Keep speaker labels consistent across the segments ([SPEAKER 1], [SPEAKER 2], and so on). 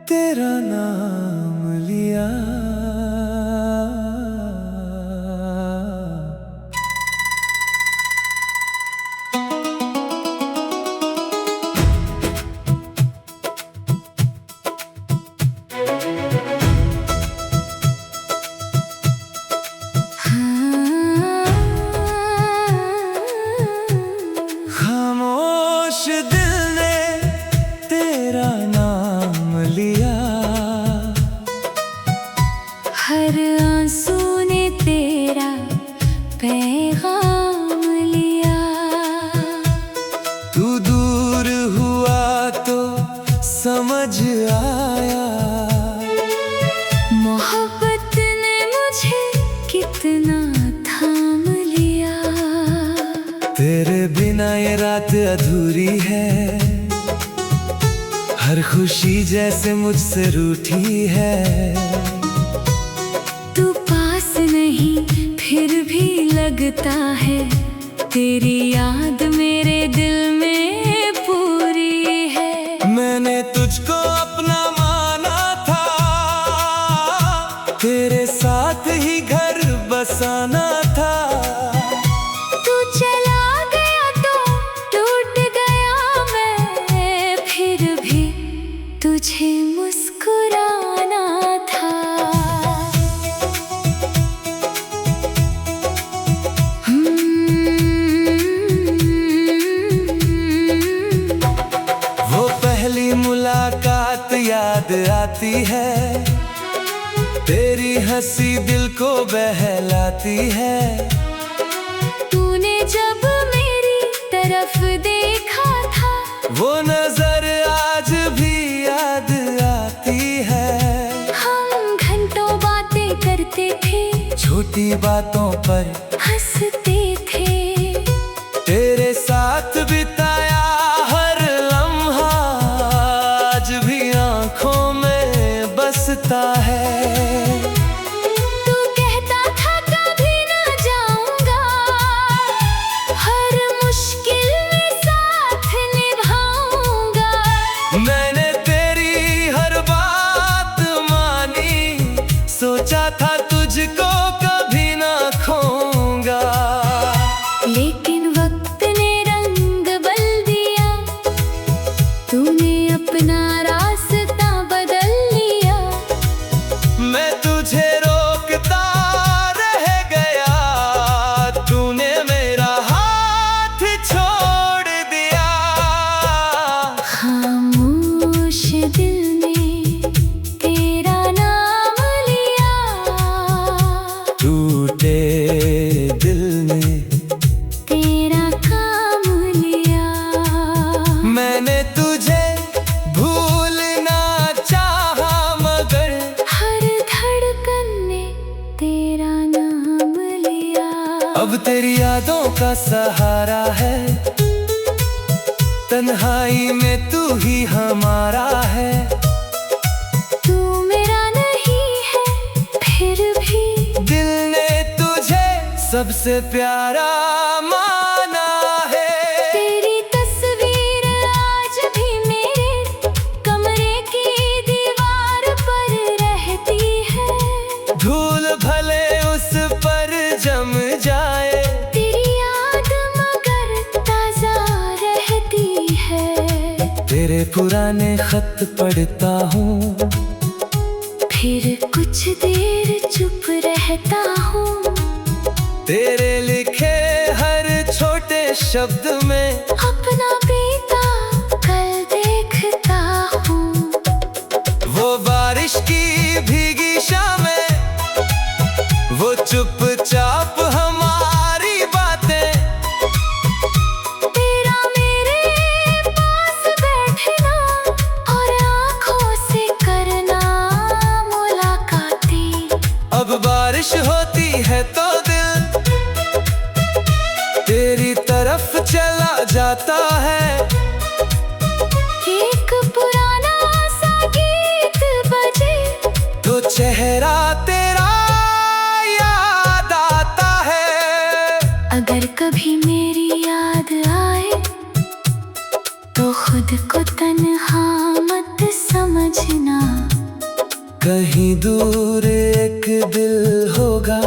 [SPEAKER 1] तेरा नाम लिया। खामोश दिल ने तेरा नाम लिया,
[SPEAKER 2] हर आंसू ने तेरा पैगाम लिया।
[SPEAKER 1] तू दूर हुआ तो समझ आया,
[SPEAKER 2] मोहब्बत ने मुझे कितना थाम लिया।
[SPEAKER 1] तेरे बिना ये रात अधूरी है, हर खुशी जैसे मुझसे रूठी है।
[SPEAKER 2] तू पास नहीं फिर भी लगता है, तेरी याद मेरे दिल में पूरी है।
[SPEAKER 1] मैंने तुझको अपना माना था, तेरे साथ ही घर बसाना था।
[SPEAKER 2] तू चला गया तो टूट गया मैं, फिर भी तुझे मुस्कुराना था।
[SPEAKER 1] वो पहली मुलाकात याद आती है, तेरी हंसी दिल को बहलाती है।
[SPEAKER 2] तूने जब मेरी तरफ देखा था,
[SPEAKER 1] वो नजर आज भी याद आती है।
[SPEAKER 2] हम घंटों बातें करते थे,
[SPEAKER 1] छोटी बातों पर
[SPEAKER 2] हंसते थे।
[SPEAKER 1] तेरे साथ बिताया हर लम्हा आज भी आंखों में बसता है।
[SPEAKER 2] तू कहता था कभी ना जाऊंगा, हर मुश्किल में साथ निभाऊंगा।
[SPEAKER 1] मैंने तेरी हर बात मानी, सोचा था तुझको कभी ना खोऊंगा।
[SPEAKER 2] लेकिन वक्त ने रंग बदल दिया, तूने अपना रास्ता बदल लिया।
[SPEAKER 1] मैं तुझे रोकता रह गया, तूने मेरा हाथ छोड़ दिया।
[SPEAKER 2] खामोश दिल ने तेरा नाम लिया,
[SPEAKER 1] टूटे दिल ने
[SPEAKER 2] तेरा काम लिया।
[SPEAKER 1] मैंने तुझे भूलना चाहा, मगर
[SPEAKER 2] हर धड़कन ने तेरा नाम लिया।
[SPEAKER 1] अब तेरी यादों का सहारा है, तन्हाई में तू ही हमारा है।
[SPEAKER 2] तू मेरा नहीं है फिर भी,
[SPEAKER 1] दिल ने तुझे सबसे प्यारा माना है।
[SPEAKER 2] तेरी तस्वीर आज भी मेरे कमरे की दीवार पर रहती है।
[SPEAKER 1] धूल भले उस पर जम जाए,
[SPEAKER 2] तेरी याद मगर ताजा रहती है।
[SPEAKER 1] तेरे पुराने खत पढ़ता हूँ,
[SPEAKER 2] फिर कुछ देर चुप रहता हूँ।
[SPEAKER 1] तेरे लिखे हर छोटे शब्द में
[SPEAKER 2] अपना बीता कल देखता हूँ।
[SPEAKER 1] वो बारिश की भीगी शामें, वो चुपचाप हमारी बातें।
[SPEAKER 2] तेरा मेरे पास बैठना और आँखों से करना मुलाकातें।
[SPEAKER 1] अब बारिश होती है तो दिल तेरी तरफ चला जाता है।
[SPEAKER 2] एक पुराना सा गीत बजे
[SPEAKER 1] तो चेहरा तेरा याद आता है।
[SPEAKER 2] अगर कभी मेरी याद आए तो खुद को तन्हा मत बात समझना,
[SPEAKER 1] कहीं दूर एक दिल होगा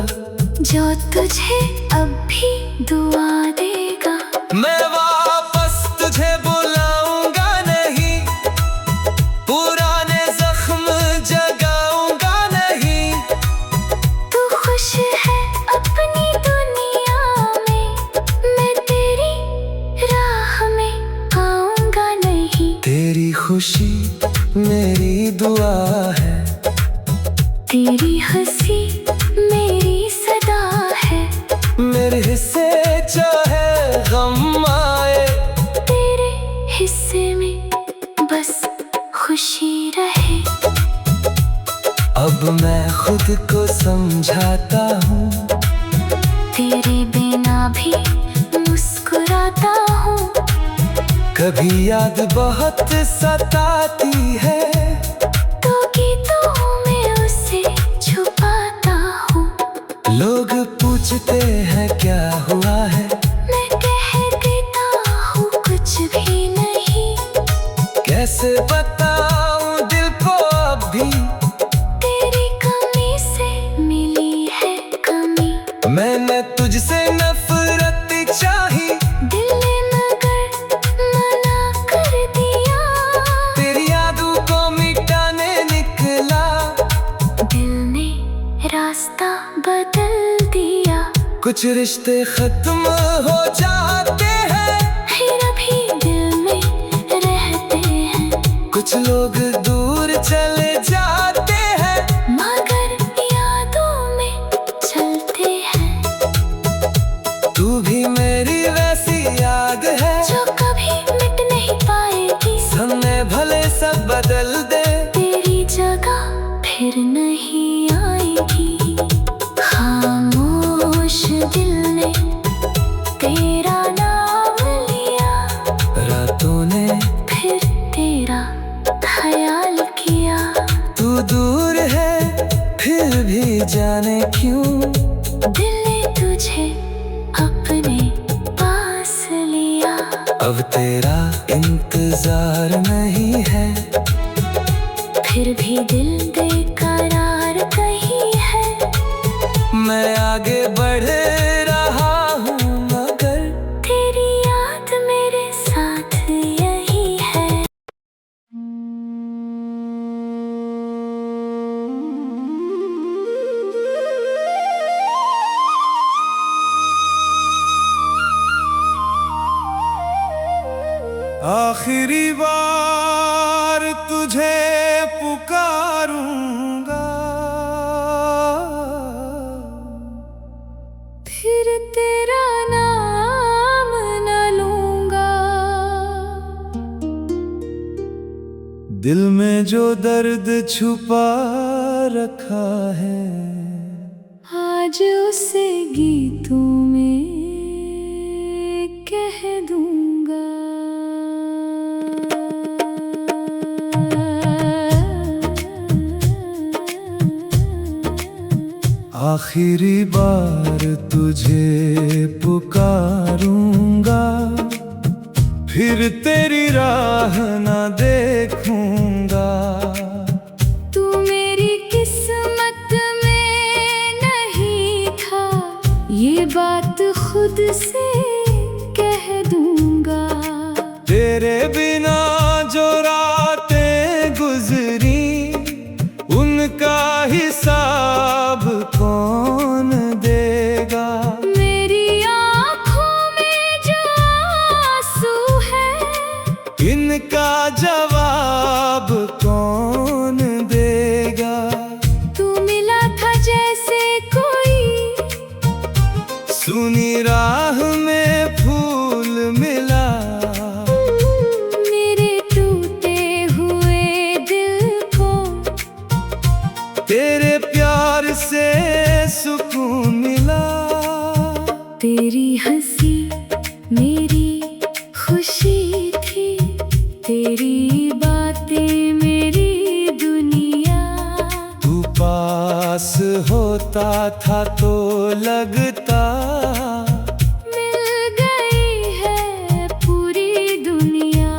[SPEAKER 2] जो तुझे अब भी दुआ देगा।
[SPEAKER 1] मैं वापस तुझे बुलाऊंगा नहीं, पुराने जख्म जगाऊंगा नहीं।
[SPEAKER 2] तू खुश है अपनी दुनिया में, मैं तेरी राह में आऊंगा नहीं।
[SPEAKER 1] तेरी खुशी मेरी दुआ है,
[SPEAKER 2] तेरी हंसी मेरी सदा है।
[SPEAKER 1] मेरे हिस्से चाहे गम आए,
[SPEAKER 2] तेरे हिस्से में बस खुशी रहे।
[SPEAKER 1] अब मैं खुद को समझाता हूँ,
[SPEAKER 2] तेरे बिना भी मुस्कुराता हूँ।
[SPEAKER 1] कभी याद बहुत सताती है,
[SPEAKER 2] तो गीतों में उसे छुपाता हूँ।
[SPEAKER 1] लोग पूछते हैं क्या हुआ है,
[SPEAKER 2] मैं कह देता हूँ कुछ भी नहीं।
[SPEAKER 1] कैसे बताऊं दिल को अब भी,
[SPEAKER 2] तेरी कमी से मिली है कमी।
[SPEAKER 1] मैंने तुझसे नफरत चाही,
[SPEAKER 2] दिल ने मगर मना कर दिया।
[SPEAKER 1] तेरी यादों को मिटाने निकला,
[SPEAKER 2] दिल ने रास्ता बदल दिया।
[SPEAKER 1] कुछ रिश्ते खत्म हो जाते हैं,
[SPEAKER 2] फिर भी दिल में रहते हैं।
[SPEAKER 1] कुछ लोग दूर चले जाते हैं,
[SPEAKER 2] मगर यादों में चलते हैं।
[SPEAKER 1] तू भी मेरी वैसी याद है,
[SPEAKER 2] जो कभी मिट नहीं पाएगी।
[SPEAKER 1] समय भले सब बदल दे,
[SPEAKER 2] तेरी जगह फिर नहीं आएगी। खामोश दिल ने तेरा नाम लिया,
[SPEAKER 1] रातों ने
[SPEAKER 2] फिर तेरा ख्याल किया।
[SPEAKER 1] तू दूर है फिर भी जाने क्यों,
[SPEAKER 2] दिल ने तुझे अपने पास लिया।
[SPEAKER 1] अब तेरा इंतजार नहीं है,
[SPEAKER 2] फिर भी दिल बेकरार कहीं है।
[SPEAKER 1] मैं आगे बढ़ रहा हूँ मगर
[SPEAKER 2] तेरी याद मेरे साथ यही है।
[SPEAKER 1] आखिरी बार तुझे पुकारूंगा,
[SPEAKER 2] फिर तेरा नाम न लूंगा।
[SPEAKER 1] दिल में जो दर्द छुपा रखा है,
[SPEAKER 2] आज उसे गीतों में कह दूंगा।
[SPEAKER 1] आखिरी बार तुझे पुकारूंगा, फिर तेरी राह न देखूंगा।
[SPEAKER 2] तू मेरी किस्मत में नहीं था, ये बात खुद से कह दूंगा।
[SPEAKER 1] तेरे बिना जो रातें गुजरी, उनका हिसाब कौन देगा।
[SPEAKER 2] मेरी आँखों में जो आंसू है,
[SPEAKER 1] इनका जवाब कौन देगा।
[SPEAKER 2] तू मिला था जैसे कोई,
[SPEAKER 1] सुनी राह में फूल मिला,
[SPEAKER 2] मेरे टूटे हुए दिल को
[SPEAKER 1] तेरे प्यार से सुकून मिला।
[SPEAKER 2] तेरी हंसी मेरी खुशी थी, तेरी बातें मेरी दुनिया।
[SPEAKER 1] तू पास होता था तो लगता
[SPEAKER 2] मिल गई है पूरी दुनिया।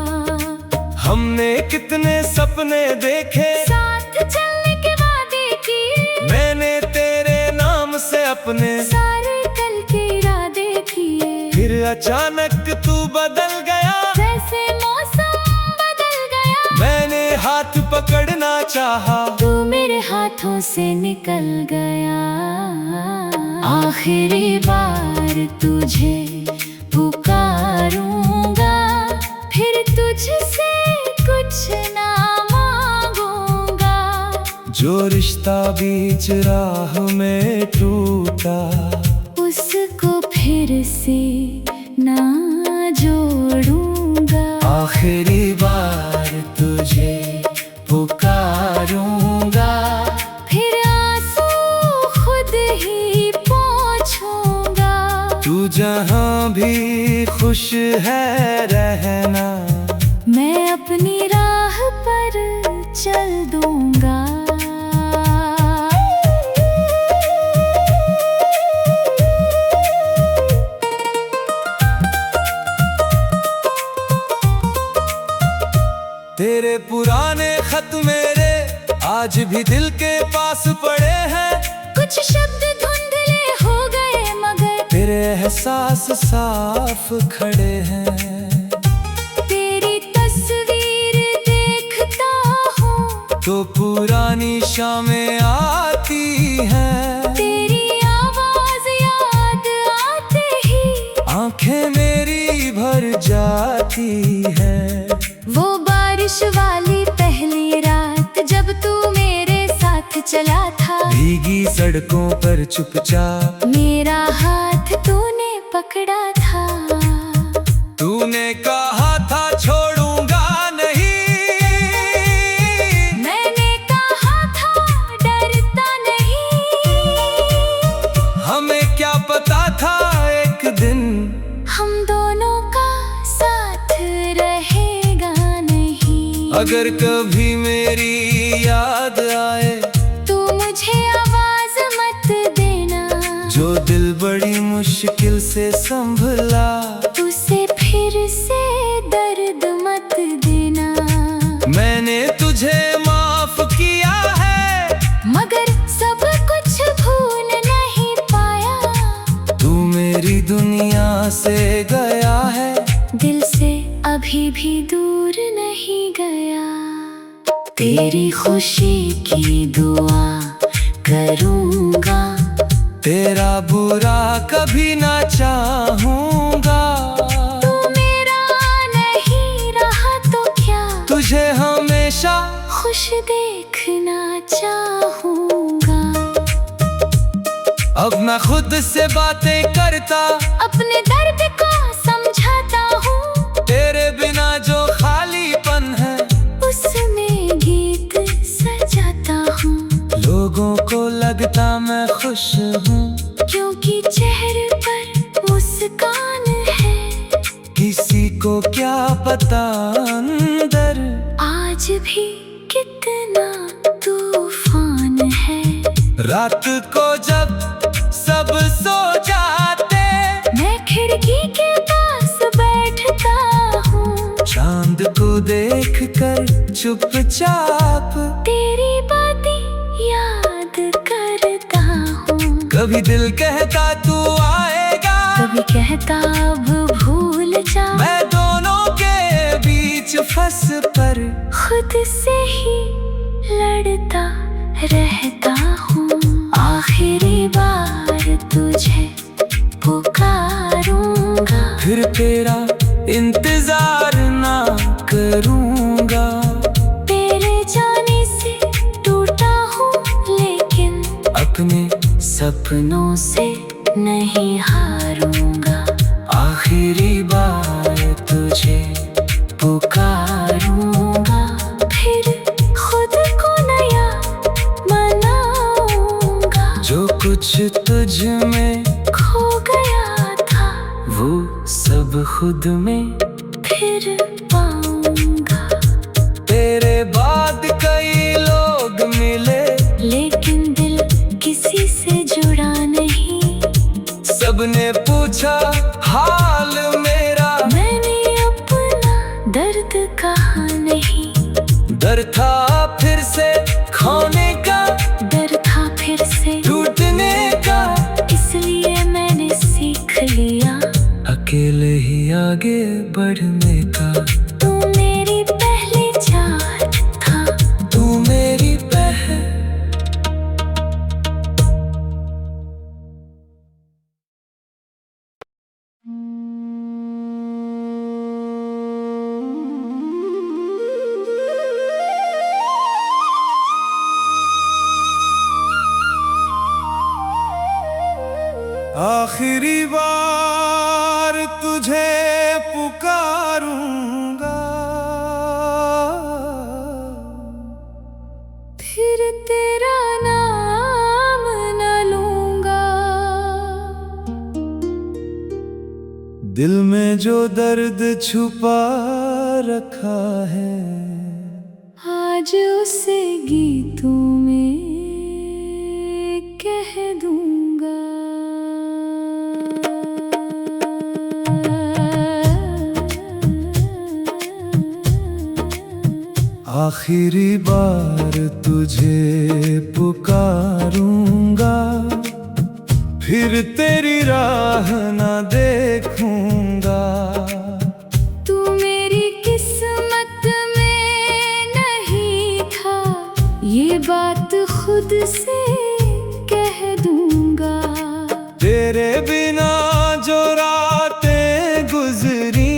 [SPEAKER 1] हमने कितने सपने देखे,
[SPEAKER 2] साथ चलने के वादे किए,
[SPEAKER 1] मैंने तेरे नाम से अपने
[SPEAKER 2] सारे कल के इरादे किए।
[SPEAKER 1] फिर अचानक तू बदल गया,
[SPEAKER 2] जैसे मौसम बदल गया।
[SPEAKER 1] मैंने हाथ पकड़ना चाहा,
[SPEAKER 2] तू मेरे हाथों से निकल गया। आखिरी बार तुझे पुकारूंगा, फिर तुझसे कुछ ना मांगूंगा।
[SPEAKER 1] जो रिश्ता बीच राह में टूटा,
[SPEAKER 2] उसको फिर से ना जोड़ूंगा।
[SPEAKER 1] आखिरी बार तुझे पुकारूंगा,
[SPEAKER 2] फिर आंसू खुद ही पोंछूंगा।
[SPEAKER 1] तू जहां भी खुश है रहना,
[SPEAKER 2] मैं अपनी राह पर चल दूंगा।
[SPEAKER 1] तेरे पुराने खत मेरे आज भी दिल के पास पड़े हैं।
[SPEAKER 2] कुछ शब्द धुंधले हो गए मगर
[SPEAKER 1] तेरे एहसास साफ खड़े हैं।
[SPEAKER 2] तेरी तस्वीर देखता हूँ
[SPEAKER 1] तो पुरानी शामें आती हैं।
[SPEAKER 2] तेरी आवाज याद आते ही
[SPEAKER 1] आंखें मेरी भर जाती हैं।
[SPEAKER 2] वो बारिश वाली पहली रात जब तू मेरे साथ चला था,
[SPEAKER 1] भीगी सड़कों पर चुपचाप
[SPEAKER 2] मेरा हाथ तूने पकड़ा था।
[SPEAKER 1] तूने कहा था छोड़ूंगा नहीं,
[SPEAKER 2] मैंने कहा था डरता नहीं।
[SPEAKER 1] हमें क्या पता था एक दिन
[SPEAKER 2] हम दोनों का साथ रहेगा नहीं।
[SPEAKER 1] अगर कभी मेरी याद आए
[SPEAKER 2] तू मुझे आवाज मत देना,
[SPEAKER 1] जो दिल बड़ी मुश्किल से संभला,
[SPEAKER 2] उसे फिर से दर्द मत देना।
[SPEAKER 1] मैंने तुझे माफ किया है
[SPEAKER 2] मगर सब कुछ भूल नहीं पाया।
[SPEAKER 1] तू मेरी दुनिया से गया है,
[SPEAKER 2] दिल से अभी भी दूर नहीं गया। तेरी खुशी की दुआ करूंगा,
[SPEAKER 1] तेरा बुरा कभी ना चाहूंगा।
[SPEAKER 2] तू मेरा नहीं रहा तो क्या,
[SPEAKER 1] तुझे हमेशा
[SPEAKER 2] खुश देखना चाहूंगा।
[SPEAKER 1] अब मैं खुद से बातें करता,
[SPEAKER 2] अपने दर्द को समझाता हूँ,
[SPEAKER 1] तेरे बिना जो खालीपन है
[SPEAKER 2] उसमें गीत सजाता हूँ।
[SPEAKER 1] लोगों को लगता मैं खुश हूँ,
[SPEAKER 2] क्योंकि चेहरे पर मुस्कान है।
[SPEAKER 1] किसी को क्या पता अंदर
[SPEAKER 2] आज भी कितना तूफान है।
[SPEAKER 1] रात को जब सब सो जाते,
[SPEAKER 2] मैं खिड़की के पास बैठता हूँ,
[SPEAKER 1] चांद को देखकर चुपचाप
[SPEAKER 2] तेरी बातें याद करता हूँ।
[SPEAKER 1] कभी दिल कहता तू आएगा,
[SPEAKER 2] कभी कहता अब भूल जा।
[SPEAKER 1] मैं दोनों के बीच फंस पर
[SPEAKER 2] खुद से ही लड़ता रहता हूँ। आखिरी बार तुझे पुकारूंगा,
[SPEAKER 1] फिर तेरा इंतजार ना करूंगा।
[SPEAKER 2] तेरे जाने से टूटा हूँ लेकिन
[SPEAKER 1] अपने
[SPEAKER 2] सपनों से नहीं हारूंगा।
[SPEAKER 1] आखिरी बार तुझे पुकारूंगा,
[SPEAKER 2] फिर खुद को नया मनाऊंगा।
[SPEAKER 1] जो कुछ तुझ में
[SPEAKER 2] खो गया था
[SPEAKER 1] वो सब खुद में
[SPEAKER 2] फिर पाऊंगा।
[SPEAKER 1] तेरे बाद कई लोग मिले,
[SPEAKER 2] लेकिन दिल किसी से जुड़ा नहीं।
[SPEAKER 1] सबने पूछा हाल मेरा,
[SPEAKER 2] मैंने अपना दर्द कहा नहीं।
[SPEAKER 1] डर था फिर से खोने का,
[SPEAKER 2] डर था फिर से
[SPEAKER 1] टूटने का,
[SPEAKER 2] इसलिए मैंने सीख लिया
[SPEAKER 1] अकेले ही आगे बढ़ने का।
[SPEAKER 2] तू मेरी पहली चाहत था,
[SPEAKER 1] तू मेरी पहल। आखिरी बार तुझे पुकारूंगा,
[SPEAKER 2] फिर तेरा नाम न लूंगा।
[SPEAKER 1] दिल में जो दर्द छुपा रखा है,
[SPEAKER 2] आज उसे गीतों में कह दूंगा।
[SPEAKER 1] आखिरी बार तुझे पुकारूंगा, फिर तेरी राह ना देखूंगा।
[SPEAKER 2] तू मेरी किस्मत में नहीं था, ये बात खुद से कह दूंगा।
[SPEAKER 1] तेरे बिना जो रातें गुजरी,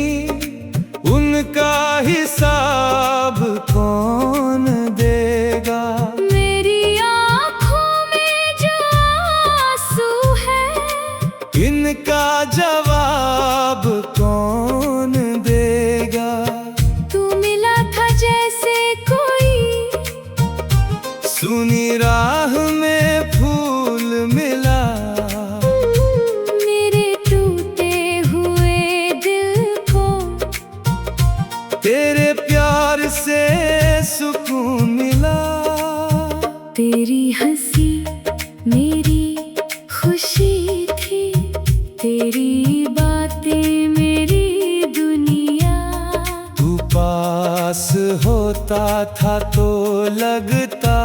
[SPEAKER 1] उनका हिसाब कौन देगा।
[SPEAKER 2] मेरी आँखों में जो आंसू है,
[SPEAKER 1] इनका जवाब कौन देगा।
[SPEAKER 2] तू मिला था जैसे कोई
[SPEAKER 1] सुनी राह में फूल मिला,
[SPEAKER 2] मेरे टूटे हुए दिल को
[SPEAKER 1] तेरे प्यार से सुकून मिला।
[SPEAKER 2] तेरी हंसी मेरी खुशी थी, तेरी बातें मेरी दुनिया।
[SPEAKER 1] तू पास होता था तो लगता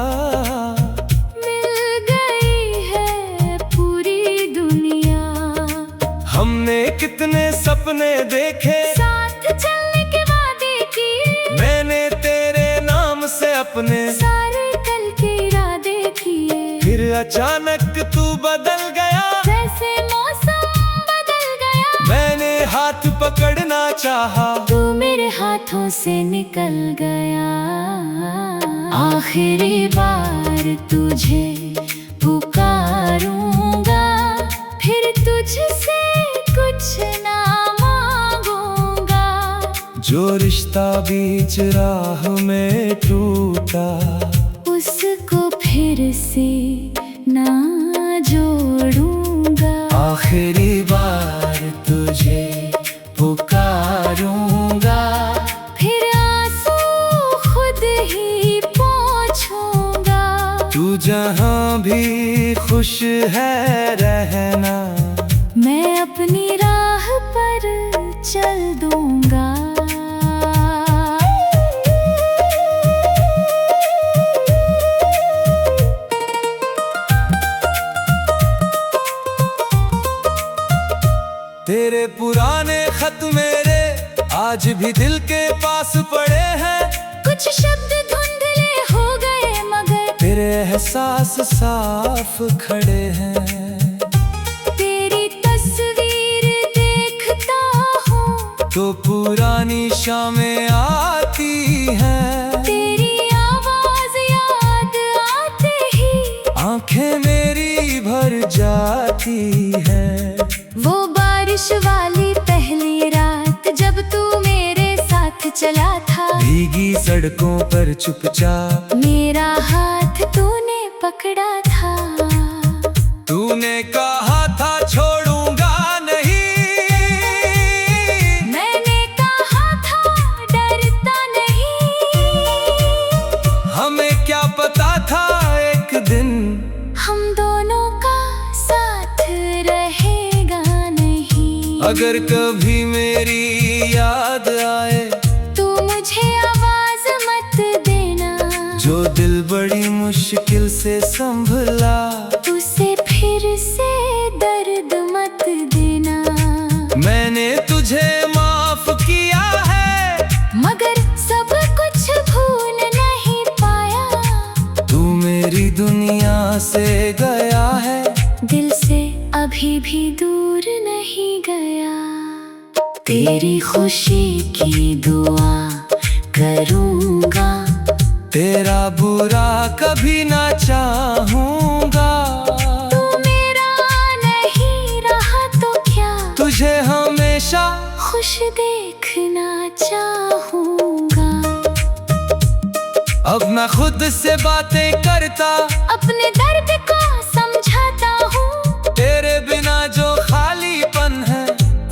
[SPEAKER 2] मिल गई है पूरी दुनिया।
[SPEAKER 1] हमने कितने सपने देखे,
[SPEAKER 2] साथ चलने के वादे किए,
[SPEAKER 1] मैंने तेरे नाम से अपने
[SPEAKER 2] सारे कल के इरादे किए।
[SPEAKER 1] फिर अचानक तू बदल गया,
[SPEAKER 2] जैसे मौसम बदल गया।
[SPEAKER 1] मैंने हाथ पकड़ना चाहा,
[SPEAKER 2] तू मेरे हाथों से निकल गया। आखिरी बार तुझे पुकारूंगा, फिर तुझसे कुछ ना मांगूंगा।
[SPEAKER 1] जो रिश्ता बीच राह में टूटा,
[SPEAKER 2] उसको फिर से ना जोड़ूंगा।
[SPEAKER 1] आखिरी बार तुझे पुकारूंगा,
[SPEAKER 2] फिर आंसू खुद ही पोंछूंगा।
[SPEAKER 1] तू जहां भी खुश है रहना,
[SPEAKER 2] मैं अपनी राह पर चल दूंगा।
[SPEAKER 1] तेरे पुराने खत मेरे आज भी दिल के पास पड़े हैं।
[SPEAKER 2] कुछ शब्द धुंधले हो गए मगर
[SPEAKER 1] तेरे एहसास साफ खड़े हैं।
[SPEAKER 2] तेरी तस्वीर देखता हूँ
[SPEAKER 1] तो पुरानी शामें आती हैं।
[SPEAKER 2] तेरी आवाज याद आते ही
[SPEAKER 1] आंखें मेरी भर जाती हैं।
[SPEAKER 2] वो बारिश वाली पहली रात जब तू मेरे साथ चला था,
[SPEAKER 1] भीगी सड़कों पर चुपचाप
[SPEAKER 2] मेरा हाथ तूने पकड़ा था।
[SPEAKER 1] तूने कहा था छोड़ूंगा नहीं,
[SPEAKER 2] मैंने कहा था डरता नहीं।
[SPEAKER 1] हमें क्या पता था एक दिन
[SPEAKER 2] हम दोनों का साथ रहेगा नहीं।
[SPEAKER 1] अगर कभी मेरी याद आए
[SPEAKER 2] तू मुझे आवाज मत देना।
[SPEAKER 1] जो दिल बड़ी मुश्किल से संभला,
[SPEAKER 2] उसे फिर से दर्द मत देना।
[SPEAKER 1] मैंने तुझे माफ किया है,
[SPEAKER 2] मगर सब कुछ भूल नहीं पाया।
[SPEAKER 1] तू मेरी दुनिया से गया है,
[SPEAKER 2] दिल से अभी भी दूर नहीं गया। तेरी खुशी की दुआ करूँगा,
[SPEAKER 1] तेरा बुरा कभी ना चाहूँगा।
[SPEAKER 2] तू मेरा नहीं रहा तो क्या,
[SPEAKER 1] तुझे हमेशा
[SPEAKER 2] खुश देखना चाहूँगा।
[SPEAKER 1] अब मैं खुद से बातें करता,
[SPEAKER 2] अपने दर्द को समझाता हूँ।
[SPEAKER 1] तेरे बिना जो खालीपन है,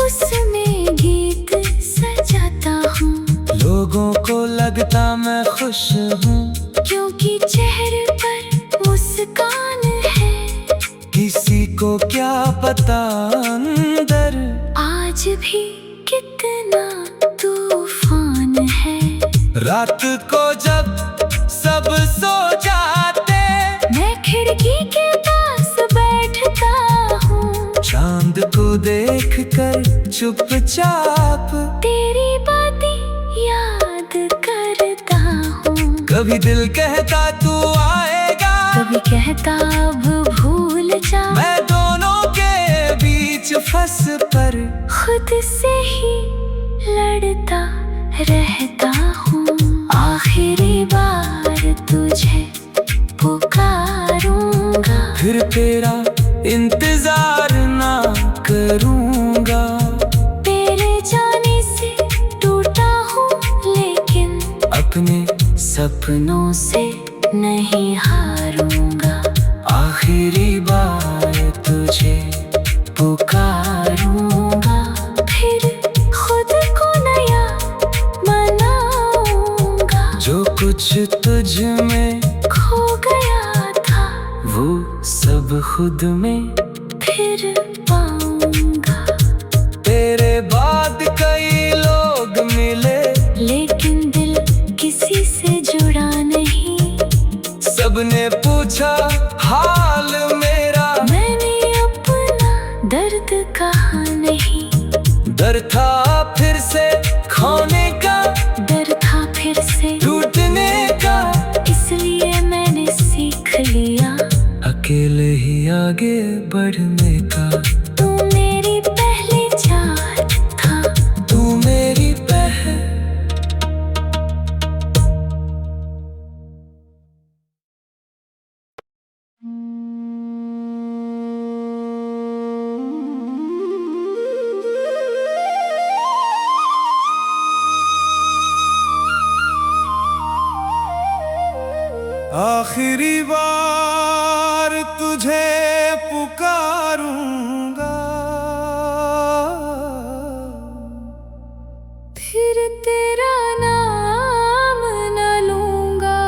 [SPEAKER 2] उसमें गीत सजाता हूँ।
[SPEAKER 1] लोगों को लगता मैं खुश हूँ,
[SPEAKER 2] क्योंकि चेहरे पर मुस्कान है।
[SPEAKER 1] किसी को क्या पता अंदर
[SPEAKER 2] आज भी कितना तूफान है।
[SPEAKER 1] रात को जब सब सो जाते,
[SPEAKER 2] मैं खिड़की के पास बैठता हूँ।
[SPEAKER 1] चांद को देखकर चुपचाप
[SPEAKER 2] तेरी बातें याद करता हूँ।
[SPEAKER 1] कभी दिल कहता तू आएगा,
[SPEAKER 2] कभी कहता अब भूल जा।
[SPEAKER 1] मैं दोनों के बीच फंस पर
[SPEAKER 2] खुद से ही लड़ता रहता हूँ। आखिरी बार तुझे पुकारूंगा,
[SPEAKER 1] फिर तेरा इंतजार ना करूँगा।
[SPEAKER 2] तेरे जाने से टूटा हूँ, लेकिन
[SPEAKER 1] अपने
[SPEAKER 2] सपनों से नहीं हारूंगा।
[SPEAKER 3] आखिरी बार तुझे पुकारूंगा,
[SPEAKER 2] फिर खुद को नया मनाऊंगा।
[SPEAKER 3] जो कुछ तुझ में
[SPEAKER 2] खो गया था
[SPEAKER 3] वो सब खुद में
[SPEAKER 2] फिर पाऊंगा।
[SPEAKER 1] तेरे बाद कई लोग मिले,
[SPEAKER 2] लेकिन दिल किसी से जुड़ा नहीं।
[SPEAKER 1] सबने पूछा हाल मेरा,
[SPEAKER 2] मैंने अपना दर्द कहा नहीं।
[SPEAKER 1] डर था फिर से खोने का,
[SPEAKER 2] डर था फिर से
[SPEAKER 1] टूटने का,
[SPEAKER 2] इसलिए मैंने सीख लिया
[SPEAKER 3] अकेले ही आगे बढ़ने का।
[SPEAKER 2] तू मेरी पहली चाहत था,
[SPEAKER 1] तू मेरी पहल। आखिरी बार तुझे पुकारूंगा,
[SPEAKER 2] फिर तेरा नाम न लूंगा।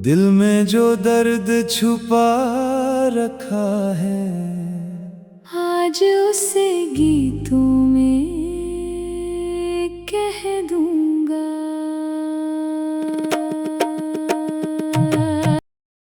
[SPEAKER 1] दिल में जो दर्द छुपा रखा है,
[SPEAKER 2] आज उसे गीतों में